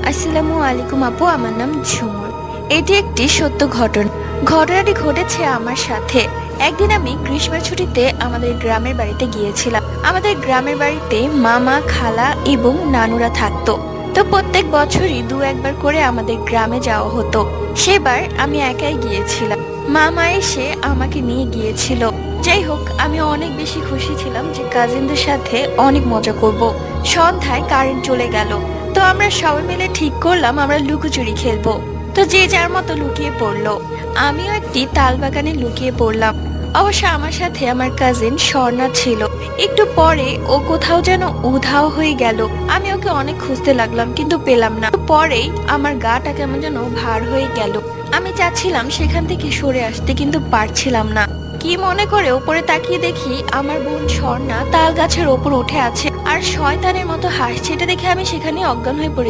আসসালামু আলাইকুম আপু, আমার নাম ঝুমুর। এটি একটি সত্য ঘটনা। ঘটনাটি ঘটেছে আমার সাথে। একদিন আমি গ্রীষ্মের ছুটিতে আমাদের গ্রামের বাড়িতে গিয়েছিলাম। আমাদের গ্রামের বাড়িতে মামা, খালা এবং নানুরা থাকতো। তো প্রত্যেক বছরই দু একবার করে আমাদের গ্রামে যাওয়া হতো। সেবার আমি একাই গিয়েছিলাম। মামা এসে আমাকে নিয়ে গিয়েছিল। যাই হোক, আমি অনেক বেশি খুশি ছিলাম যে কাজিনদের সাথে অনেক মজা করব। সন্ধ্যায় কারেন্ট চলে গেল। তো আমরা সবাই মিলে ঠিক করলাম আমরা লুকোচুরি খেলবো। তো যে যার মতো লুকিয়ে পড়লো। আমিও একটি তাল বাগানে লুকিয়ে পড়লাম। অবশ্য আমার সাথে আমার কাজিন স্বর্ণা ছিল। একটু পরে ও কোথাও যেন উধাও হয়ে গেল। আমি ওকে অনেক খুঁজতে লাগলাম কিন্তু পেলাম না। তো পরেই আমার গাটা কেমন যেন ভার হয়ে গেল। আমি চাচ্ছিলাম সেখান থেকে সরে আসতে কিন্তু পারছিলাম না। কি মনে করে উপরে তাকিয়ে দেখি আমার বোন স্বর্ণা তাল গাছের ওপর উঠে আছে আর শয়তানের মতো হাসছে। এটা দেখে আমি সেখানে অজ্ঞান হয়ে পড়ে